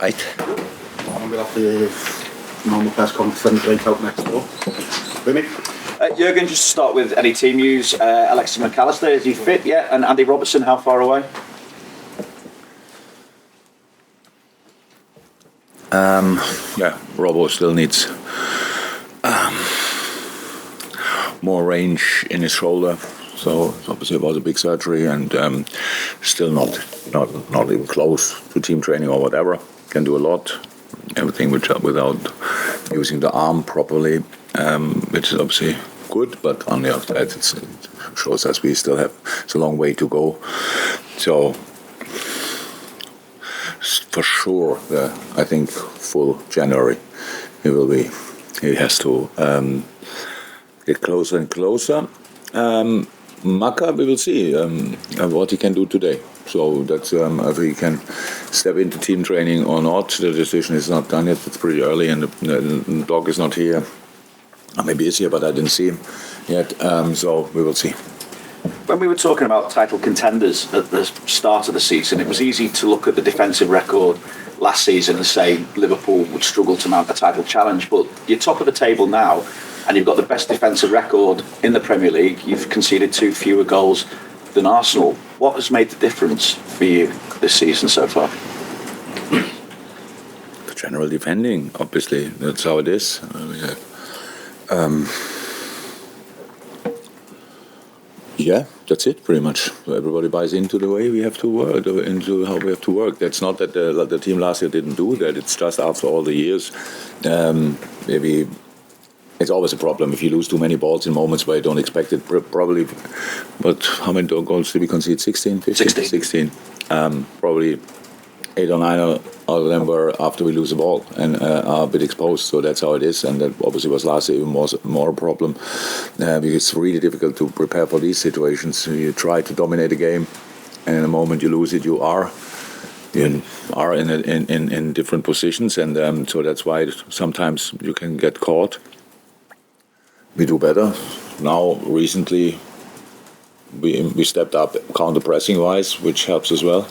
Right. And we'll have the normal press conference right out next door. Vinny? Jurgen, just to start with any team news. Alexis McAllister, is he fit yet? And Andy Robertson, how far away? Robbo still needs more range in his shoulder. So obviously it was a big surgery and still not even close to team training or whatever. Can do a lot, everything without using the arm properly, which is obviously good. But on the other side, it shows us we still have a long way to go. So for sure, I think full January he has to get closer and closer. Maka, we will see what he can do today. So that's if he can step into team training or not. The decision is not done yet. It's pretty early, and the dog is not here. Maybe he's here, but I didn't see him yet. So we will see. When we were talking about title contenders at the start of the season, it was easy to look at the defensive record last season and say Liverpool would struggle to mount a title challenge. But you're top of the table now, and you've got the best defensive record in the Premier League. You've conceded 2 fewer goals than Arsenal. What has made the difference for you this season so far? The general defending, obviously. That's how it is. That's it, pretty much. Everybody buys into the way we have to work, into how we have to work. That's not that the team last year didn't do that. It's just after all the years, maybe it's always a problem if you lose too many balls in moments where you don't expect it. Probably, but how many goals did we concede? 16, 15? 16. Probably 8 or 9 out of them were after we lose the ball and are a bit exposed. So that's how it is, and that obviously was last year even more a problem because it's really difficult to prepare for these situations. You try to dominate a game, and in the moment you lose it, you are in different positions, and so that's why sometimes you can get caught. We do better now. Recently, we stepped up counter pressing wise, which helps as well.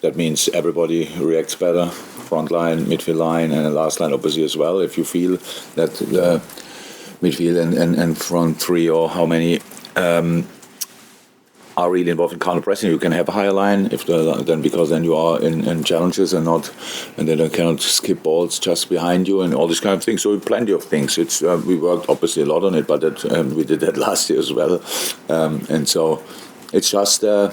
That means everybody reacts better, front line, midfield line, and the last line obviously as well. If you feel that the midfield and front three or how many are really involved in counter pressing, you can have a higher line because then you are in challenges and then you cannot skip balls just behind you and all this kind of thing. So plenty of things. It's we worked obviously a lot on it, but we did that last year as well, and so it's just the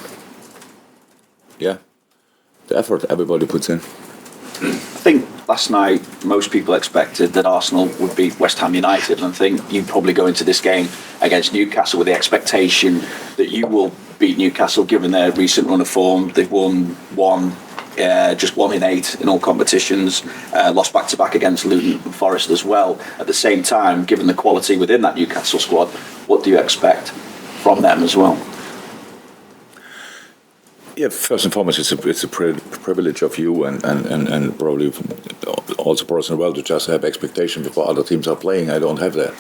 effort everybody puts in. I think last night most people expected that Arsenal would beat West Ham United, and I think you probably go into this game against Newcastle with the expectation that you will beat Newcastle given their recent run of form. They've won just 1 in 8 in all competitions, lost back-to-back against Luton and Forest as well. At the same time, given the quality within that Newcastle squad, what do you expect from them as well? Yeah, first and foremost, it's a privilege of you and probably also personal well to just have expectation before other teams are playing. I don't have that.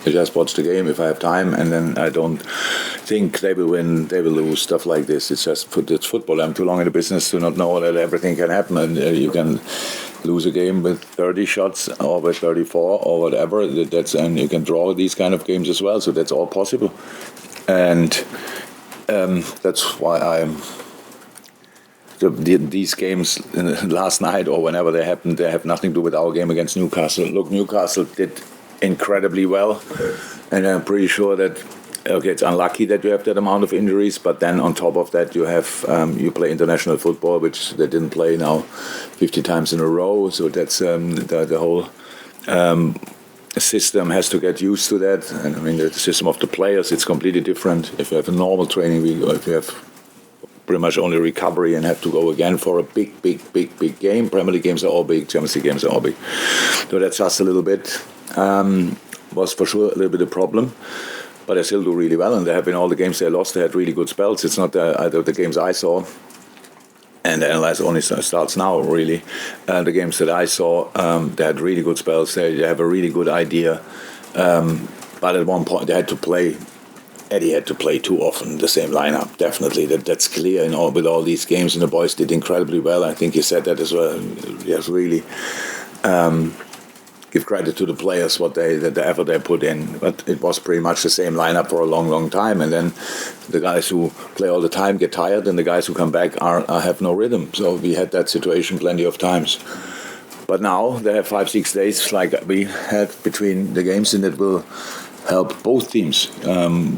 I just watch the game if I have time, and then I don't think they will win, they will lose, stuff like this. It's just it's football. I'm too long in the business to not know that everything can happen, and you can lose a game with 30 shots or with 34 or whatever. And you can draw these kind of games as well. So that's all possible, and that's why these games last night or whenever they happen, they have nothing to do with our game against Newcastle. Look, Newcastle did incredibly well, and I'm pretty sure that it's unlucky that you have that amount of injuries, but then on top of that you have you play international football, which they didn't play now 50 times in a row. So that's the whole system has to get used to that. And I mean the system of the players, it's completely different. If you have a normal training week, or if you have pretty much only recovery and have to go again for a big game. Premier League games are all big, Champions League games are all big. So that's just a little bit, was for sure a little bit a problem. But they still do really well, and they have in all the games they lost, they had really good spells. It's not either the games I saw, and the analysis only starts now, really. The games that I saw, they had really good spells. They have a really good idea. But at one point they had to play Eddie had to play too often the same lineup. Definitely, that's clear. With all these games, and the boys did incredibly well. I think he said that as well. Yes, really. Give credit to the players the effort they put in, but it was pretty much the same lineup for a long time. And then the guys who play all the time get tired, and the guys who come back have no rhythm. So we had that situation plenty of times. But now they have 5-6 days like we had between the games, and it will help both teams.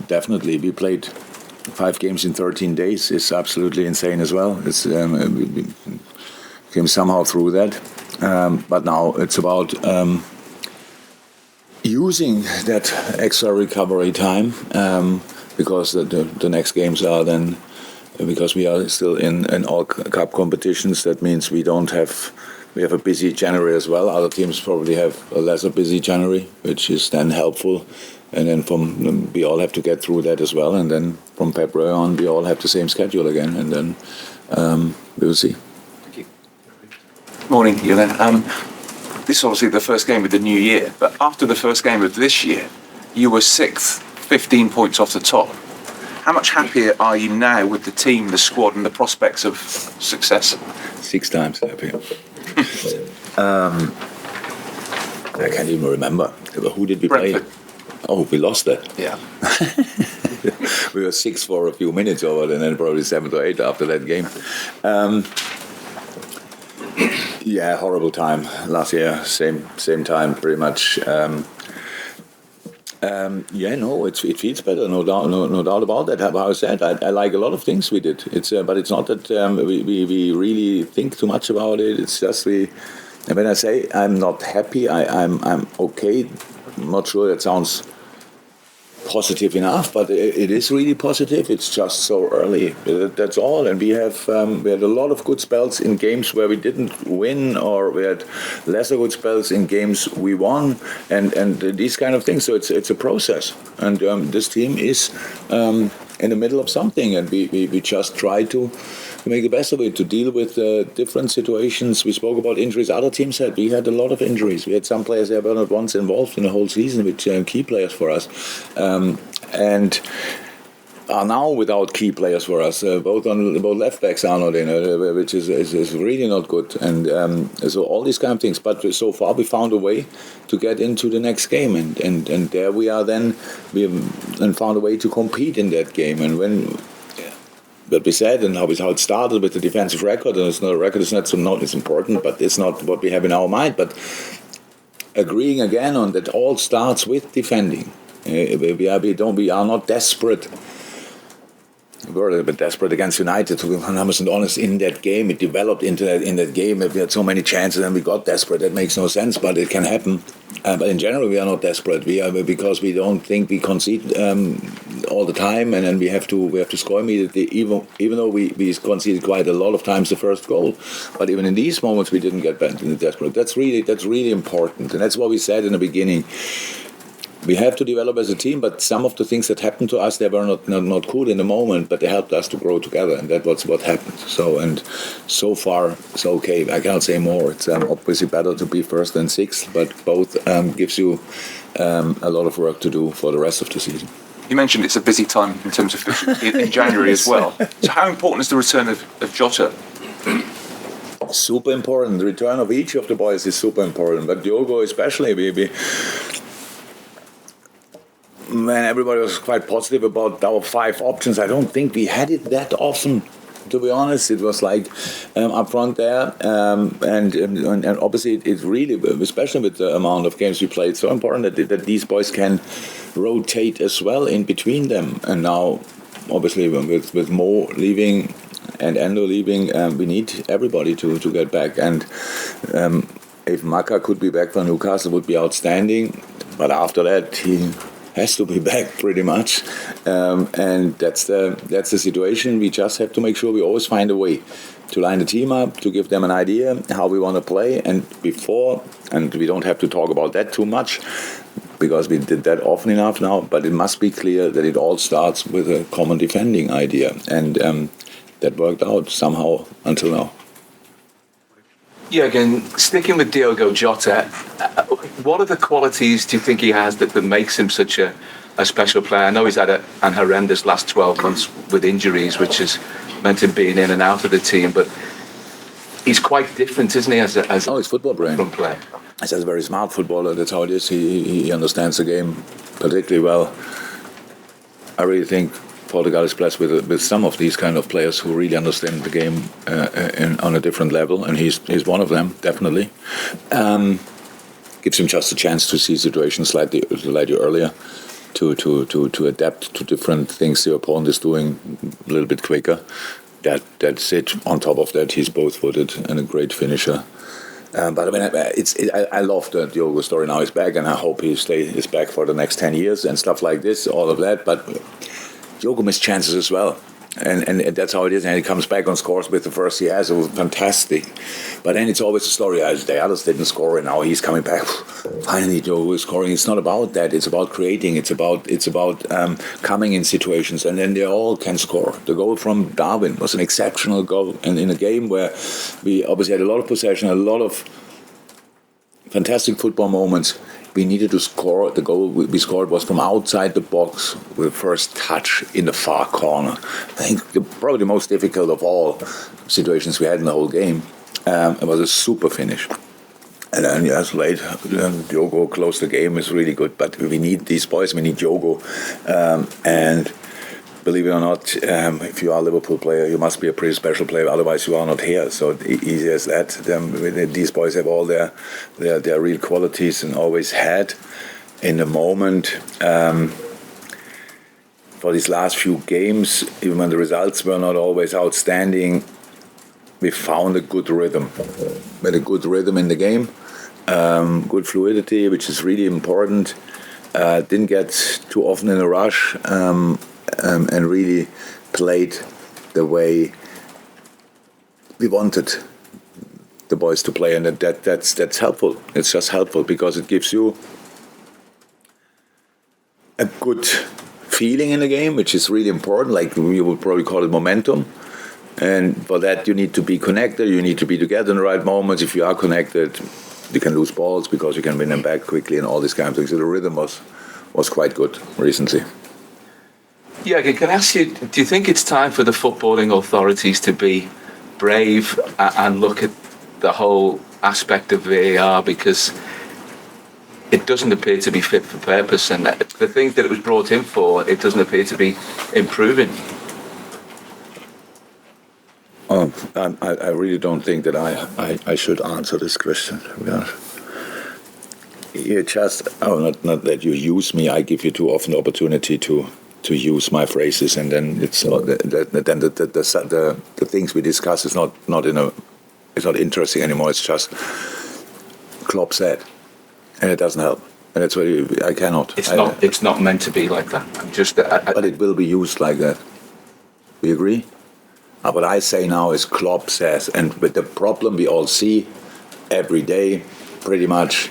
Definitely, we played 5 games in 13 days. It's absolutely insane as well. We came somehow through that. But now it's about using that extra recovery time because the next games are then, because we are still in all cup competitions. That means we have a busy January as well. Other teams probably have a lesser busy January, which is then helpful. And then we all have to get through that as well. And then from February on, we all have the same schedule again. And then we will see. Morning, Jurgen. This is obviously the first game of the new year, but after the first game of this year, you were 6th, 15 points off the top. How much happier are you now with the team, the squad, and the prospects of success? 6 times happier. I can't even remember. Who did we Brentford. play? Oh, we lost that. Yeah. We were 6 for a few minutes over, and then probably 7 or 8 after that game. Yeah, horrible time last year. Same time, pretty much. It feels better, no doubt about that. How I said, I like a lot of things we did. But it's not that we really think too much about it. It's just and when I say I'm not happy, I'm okay. I'm not sure that sounds positive enough, but it is really positive. It's just so early. That's all. And we had a lot of good spells in games where we didn't win, or we had lesser good spells in games we won, and these kind of things. So it's a process, and this team is in the middle of something, and we just try to make the best of it, to deal with different situations. We spoke about injuries. Other teams had. We had a lot of injuries. We had some players that were not once involved in the whole season, which key players for us, and are now without key players for us. Both left backs are not in, which is really not good. And so all these kind of things. But so far we found a way to get into the next game, and there we are. Then we found a way to compete in that game. And when. But we said, and how it started with the defensive record, and it's not a record, it's important, but it's not what we have in our mind. But agreeing again on that, all starts with defending. We are not desperate. We were a little bit desperate against United, to be 100% honest, in that game. It developed into that in that game. We had so many chances and we got desperate. That makes no sense, but it can happen. But in general, we are not desperate. We are, because we don't think we concede all the time, and then we have to score immediately. Even though we conceded quite a lot of times the first goal, but even in these moments, we didn't get back in the desperate. That's really important, and that's what we said in the beginning. We have to develop as a team, but some of the things that happened to us, they were not cool in the moment, but they helped us to grow together, and that was what happened. So far, it's okay. I cannot say more. It's obviously better to be first than sixth, but both gives you a lot of work to do for the rest of the season. You mentioned it's a busy time in terms of in January as well. So how important is the return of Jota? Super important. The return of each of the boys is super important, but Diogo especially, when everybody was quite positive about our 5 options, I don't think we had it that often, to be honest. It was like up front there, and obviously it's really, especially with the amount of games we played, so important that these boys can rotate as well in between them. And now, obviously, with Mo leaving and Endo leaving, we need everybody to get back. And if Maka could be back for Newcastle, would be outstanding. But after that, he has to be back pretty much, and that's the situation. We just have to make sure we always find a way to line the team up, to give them an idea how we want to play, and we don't have to talk about that too much because we did that often enough now, but it must be clear that it all starts with a common defending idea, and that worked out somehow until now. Jurgen, sticking with Diogo Jota, what are the qualities do you think he has that makes him such a a special player. I know he's had an horrendous last 12 months with injuries, which has meant him being in and out of the team, but he's quite different, isn't he, as he's football brain. From player. He's a very smart footballer. That's how it is. He understands the game particularly well. I really think Portugal is blessed with some of these kind of players who really understand the game on a different level, and he's one of them, definitely. Gives him just a chance to see situations slightly earlier, to adapt to different things the opponent is doing a little bit quicker. That's it. On top of that, he's both-footed and a great finisher. But I mean, I love the Diogo story. Now he's back, and I hope is back for the next 10 years and stuff like this, all of that. But Diogo missed chances as well. And that's how it is. And he comes back and scores with the first he has. It was fantastic. But then it's always a story. The others didn't score, and now he's coming back. Finally, Diogo is scoring. It's not about that. It's about creating. It's about coming in situations, and then they all can score. The goal from Darwin was an exceptional goal, and in a game where we obviously had a lot of possession, a lot of fantastic football moments. We needed to score. The goal we scored was from outside the box with the first touch in the far corner. I think probably the most difficult of all situations we had in the whole game. It was a super finish. And then years later, Diogo closed the game. Is really good. But we need these boys. We need Diogo. And believe it or not, if you are a Liverpool player, you must be a pretty special player. Otherwise, you are not here. So easy as that. These boys have all their real qualities and always had. In the moment, for these last few games, even when the results were not always outstanding, we found a good rhythm. We had a good rhythm in the game, good fluidity, which is really important. Didn't get too often in a rush. And really played the way we wanted the boys to play, and that's helpful. It's just helpful because it gives you a good feeling in the game, which is really important. Like we would probably call it momentum. And for that, you need to be connected. You need to be together in the right moments. If you are connected, you can lose balls because you can win them back quickly and all these kind of things. So the rhythm was quite good recently. Yeah, can I ask you, do you think it's time for the footballing authorities to be brave and look at the whole aspect of VAR, because it doesn't appear to be fit for purpose, and the things that it was brought in for, it doesn't appear to be improving? I really don't think that I should answer this question. You just, not that you use me, I give you too often the opportunity to use my phrases, and then it's the things we discuss is not interesting anymore. It's just Klopp said, and it doesn't help, and that's why I cannot. It's not meant to be like that. But it will be used like that. We agree. What I say now is Klopp says, and with the problem we all see every day, pretty much.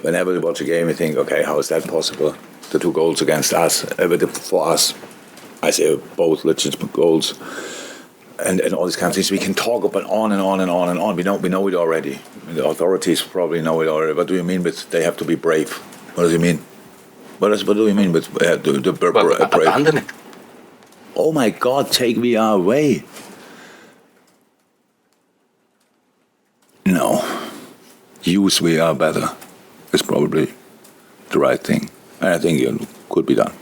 Whenever we watch a game, we think, okay, how is that possible? The 2 goals against us, for us, I say both legitimate goals, and all these kind of things. We can talk about on and on and on and on. We know it already. The authorities probably know it already. What do you mean with they have to be brave? What does it mean? What do you mean with brave? Abandon it. Oh my God! Take VAR away. No, use VAR better is probably the right thing. And I think it could be done.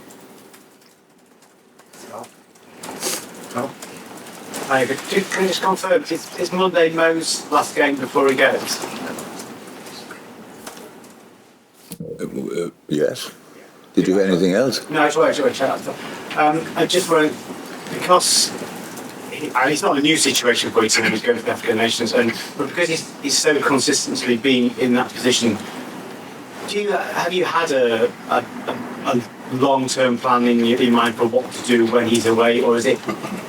Hi, can you just confirm, is Monday Mo's last game before he goes? Yes. Did you hear anything else? No, sorry, I just want to, because it's not a new situation for him, he's going for the African nations, but because he's so consistently been in that position, have you had a long-term plan in mind for what to do when he's away, or is it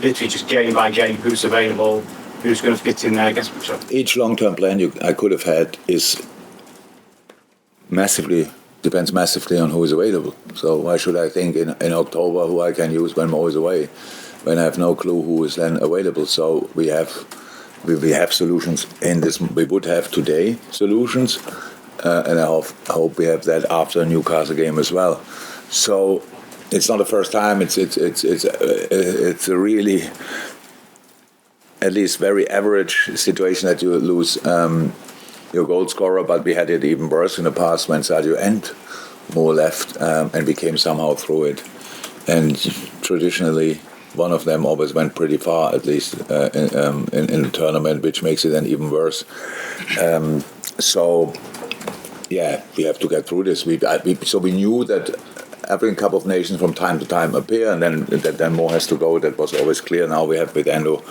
literally just game by game, who's available, who's going to fit in there against each other? Each long-term plan I could have had depends massively on who is available. So why should I think in October who I can use when Mo is away, when I have no clue who is then available? So we have solutions in this. We would have today solutions. And I hope we have that after the Newcastle game as well. So it's not the first time. It's a really, at least very average situation that you lose your goal scorer, but we had it even worse in the past when Sadio and Mo left and we came somehow through it. And traditionally, one of them always went pretty far, at least in the tournament, which makes it then even worse. So, yeah, we have to get through this. So we knew that African Cup of Nations from time to time appear, and then more has to go. That was always clear. Now we have with Endo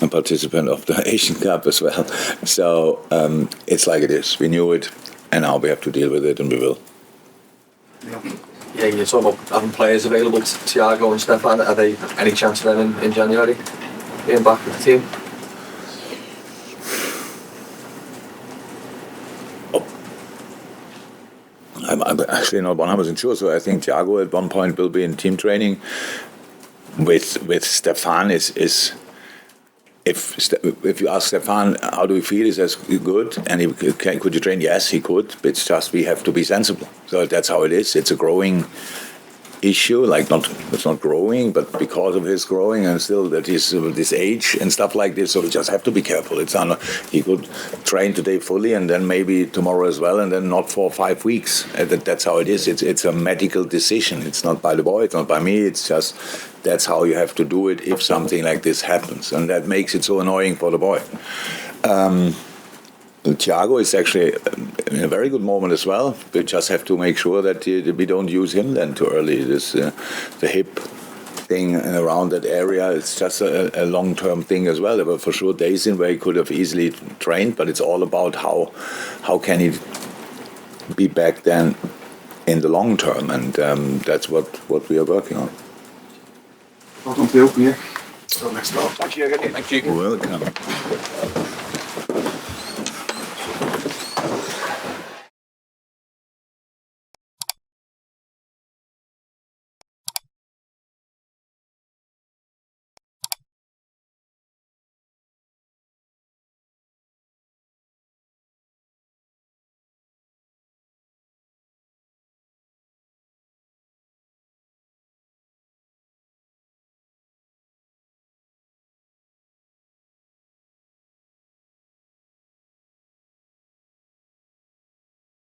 a participant of the Asian Cup as well. So it's like it is. We knew it, and now we have to deal with it, and we will. Yeah, you're talking about having players available, Thiago and Stefan. Are they any chance of them in January being back with the team? I'm actually not 100% sure. So I think Thiago at one point will be in team training. With Stefan is if you ask Stefan how do we feel, he says good, and could you train? Yes, he could. But it's just we have to be sensible. So that's how it is. It's a growing issue, it's not growing, but because of his growing and still that he's this age and stuff like this, so we just have to be careful. It's not, he could train today fully and then maybe tomorrow as well, and then not for 5 weeks. That's how it is. It's a medical decision. It's not by the boy, it's not by me. It's just that's how you have to do it if something like this happens, and that makes it so annoying for the boy. Thiago is actually in a very good moment as well. We just have to make sure that we don't use him then too early. The hip thing around that area, it's just a long-term thing as well. There were for sure days in where he could have easily trained, but it's all about how can he be back then in the long term, and that's what we are working on. Welcome to you. Till next time. Thank you. Welcome.